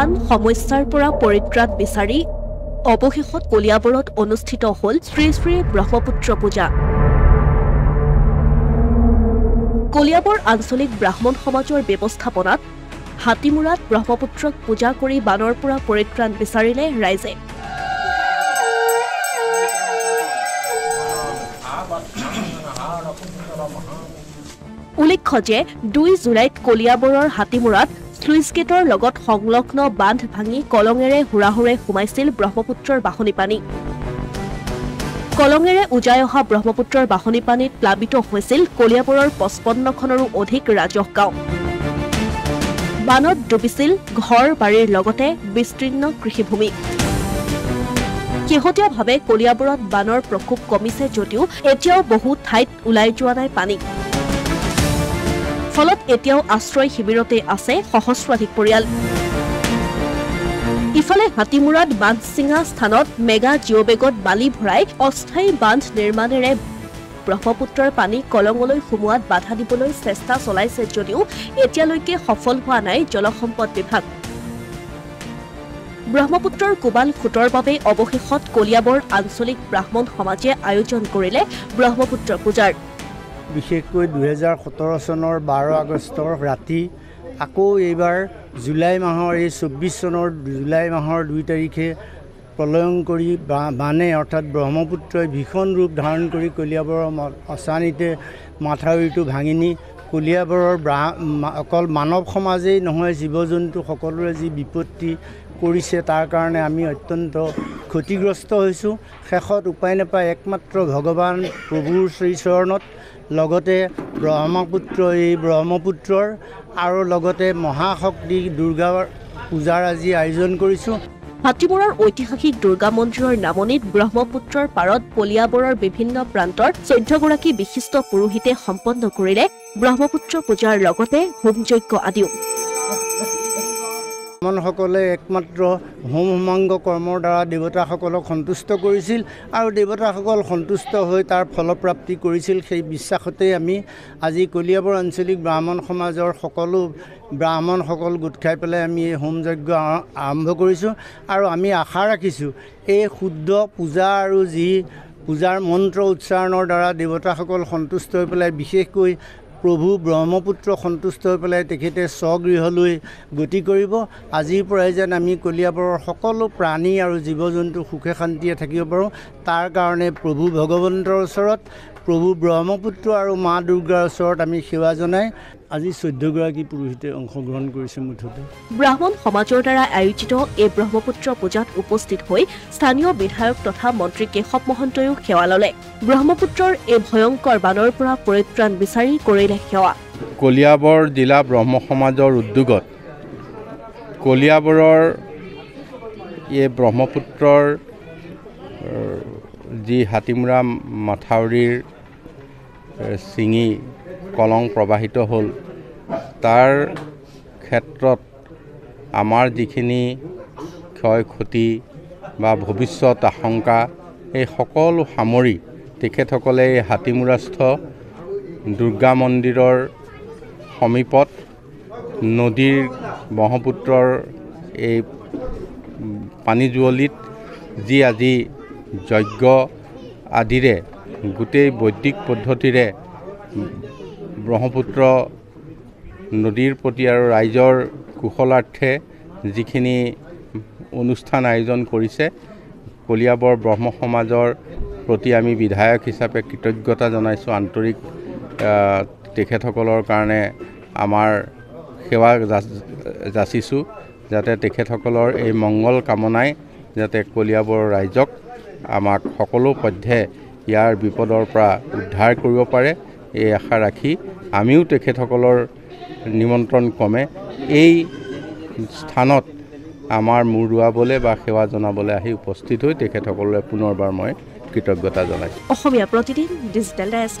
বান সমস্যাৰ পৰা পৰিত্ৰাণ বিচাৰি অৱশেষত কলিয়াবৰত অনুষ্ঠিত হ'ল শ্ৰী শ্ৰী ব্ৰহ্মপুত্ৰ পূজা। কলিয়াবৰ আঞ্চলিক ব্ৰাহ্মণ সমাজৰ ব্যৱস্থাপনাত হাতীমূৰাত ব্ৰহ্মপুত্ৰক পূজা কৰি বানৰ পৰা পৰিত্ৰাণ বিচাৰিলে ৰাইজে। উল্লেখ্য যে 2 জুলাইত কলিয়াবৰৰ হাতীমূৰাত স্লুইচ গেটৰ লগত সংলগ্ন বান্ধ ভাঙি কলঙেৰে হুৰাহুৰে সোমাইছিল ব্ৰহ্মপুত্ৰৰ বাঢ়নী পানী। কলঙেৰে উজাই অহা ব্ৰহ্মপুত্ৰৰ বাঢ়নী পানীত প্লাবিত হৈছিল কলিয়াবৰৰ 55খনৰো অধিক ৰাজহ গাঁও। বানত ডুবিছিল ঘৰ বাৰীৰ লগতে বিস্তীৰ্ণ কৃষিভূমি। শেহতীয়াভাৱে কলিয়াবৰত বানৰ প্ৰকোপ কমিছে যদিও এতিয়াও বহু ঠাইত ওলাই যোৱা নাই পানী। ফলত এতিয়াও আশ্ৰয় শিবিৰতে আছে সহস্ৰাধিক পৰিয়াল। ইফালে হাতীমূৰাত বান্ধ চিঙা স্থানত মেগা জিঅ'বেগত বালি ভৰাই অস্থায়ী বান্ধ নিৰ্মাণেৰে ব্ৰহ্মপুত্ৰৰ পানী কলঙলৈ সোমোৱাত বাধা দিবলৈ চেষ্টা চলাইছে যদিও এতিয়ালৈকে সফল হোৱা নাই জলসম্পদ বিভাগ। ব্ৰহ্মপুত্ৰৰ কোবাল ফুটৰ বাবে অৱশেষত কলিয়াবৰ আঞ্চলিক ব্ৰাহ্মণ সমাজে আয়োজন কৰিলে ব্ৰহ্মপুত্ৰ পূজাৰ। বিশেষকৈ 2017 চনৰ 12 আগষ্টৰ ৰাতি আকৌ এইবাৰ জুলাই মাহৰ 24 চনৰ জুলাই মাহৰ 2 তাৰিখে প্ৰলয়ংকৰী বানে অৰ্থাৎ ব্ৰহ্মপুত্ৰই ভীষণ ৰূপ ধাৰণ কৰি কলিয়াবৰৰ অচানিতে মাথাউৰিটো ভাঙি নি কলিয়াবৰৰ অকল মানৱ সমাজেই নহয় জীৱ জন্তু সকলোৰে যি বিপত্তি কৰিছে তাৰ কাৰণে আমি অত্যন্ত ক্ষতিগ্ৰস্ত হৈছোঁ। শেষত উপায় নাপায় একমাত্ৰ ভগৱান প্ৰভুৰ শ্ৰীচৰণত লগতে ব্ৰহ্মপুত্ৰৰ আৰু লগতে মহাশক্তি দুৰ্গা পূজাৰ আজি আয়োজন কৰিছোঁ। হাতীমূৰাৰ ঐতিহাসিক দুৰ্গা মন্দিৰৰ নামনিত ব্ৰহ্মপুত্ৰৰ পাৰত কলিয়াবৰৰ বিভিন্ন প্ৰান্তৰ 14গৰাকী বিশিষ্ট পুৰোহিতে সম্পন্ন কৰিলে ব্ৰহ্মপুত্ৰ পূজাৰ লগতে হোমযজ্ঞ আদিও। ব্ৰাহ্মণসকলে একমাত্ৰ হোমাংগ কৰ্মৰ দ্বাৰা দেৱতাসকলক সন্তুষ্ট কৰিছিল আৰু দেৱতাসকল সন্তুষ্ট হৈ তাৰ ফলপ্ৰাপ্তি কৰিছিল। সেই বিশ্বাসতেই আমি আজি কলিয়াবৰ আঞ্চলিক ব্ৰাহ্মণ সমাজৰ সকলো ব্ৰাহ্মণসকল গোট খাই পেলাই আমি এই হোমযজ্ঞ আৰম্ভ কৰিছোঁ আৰু আমি আশা ৰাখিছোঁ এই শুদ্ধ পূজা আৰু যি পূজাৰ মন্ত্ৰ উচ্চাৰণৰ দ্বাৰা দেৱতাসকল সন্তুষ্ট হৈ পেলাই বিশেষকৈ প্ৰভু ব্ৰহ্মপুত্ৰ সন্তুষ্ট হৈ পেলাই তেখেতে স্বগৃহলৈ গতি কৰিব। আজিৰ পৰাই যেন আমি কলিয়াবৰৰ সকলো প্ৰাণী আৰু জীৱ জন্তু সুখে শান্তিয়ে থাকিব পাৰোঁ তাৰ কাৰণে প্ৰভু ভগৱন্তৰ ওচৰত প্ৰভু ব্ৰহ্মপুত্ৰ আৰু মা দুৰ্গাৰ ওচৰত আমি সেৱা জনাই আজি 14গৰাকী পুৰোহিতে অংশগ্ৰহণ কৰিছে। মুঠতে ব্ৰাহ্মণ সমাজৰ দ্বাৰা আয়োজিত এই ব্ৰহ্মপুত্ৰ পূজাত উপস্থিত হৈ স্থানীয় বিধায়ক তথা মন্ত্ৰী কেশৱ মহন্তইও সেৱা ল'লে। ব্ৰহ্মপুত্ৰৰ এই ভয়ংকৰ বানৰ পৰা পৰিত্ৰাণ বিচাৰি কৰিলে সেৱা। কলিয়াবৰ জিলা ব্ৰহ্ম সমাজৰ উদ্যোগত কলিয়াবৰৰ এই ব্ৰহ্মপুত্ৰৰ যি হাতীমূৰা মাথাউৰিৰ ছিঙি কলং প্ৰবাহিত হ'ল তাৰ ক্ষেত্ৰত আমাৰ যিখিনি ক্ষয় ক্ষতি বা ভৱিষ্যত আশংকা এই সকলো সামৰি তেখেতসকলে এই হাতীমূৰাস্থ দুৰ্গা মন্দিৰৰ সমীপত নদীৰ ব্ৰহ্মপুত্ৰৰ এই পানীজুৱলিত যি আজি যজ্ঞ আদিৰে গোটেই বৈদিক পদ্ধতিৰে ব্ৰহ্মপুত্ৰ নদীৰ প্ৰতি আৰু ৰাইজৰ কুশলাৰ্থে যিখিনি অনুষ্ঠান আয়োজন কৰিছে কলিয়াবৰ ব্ৰহ্ম সমাজৰ প্ৰতি আমি বিধায়ক হিচাপে কৃতজ্ঞতা জনাইছোঁ। আন্তৰিক তেখেতসকলৰ কাৰণে আমাৰ সেৱা যাচিছোঁ যাতে তেখেতসকলৰ এই মংগল কামনাই যাতে কলিয়াবৰ ৰাইজক আমাক সকলো পধ্যে ইয়াৰ বিপদৰ পৰা উদ্ধাৰ কৰিব পাৰে এই আশা ৰাখি আমিও তেখেতসকলৰ নিমন্ত্ৰণ ক্ৰমে এই স্থানত আমাৰ মূৰ দোৱাবলৈ বা সেৱা জনাবলৈ আহি উপস্থিত হৈ তেখেতসকললৈ পুনৰবাৰ মই কৃতজ্ঞতা জনাইছোঁ। Asomiya Pratidin digital desk.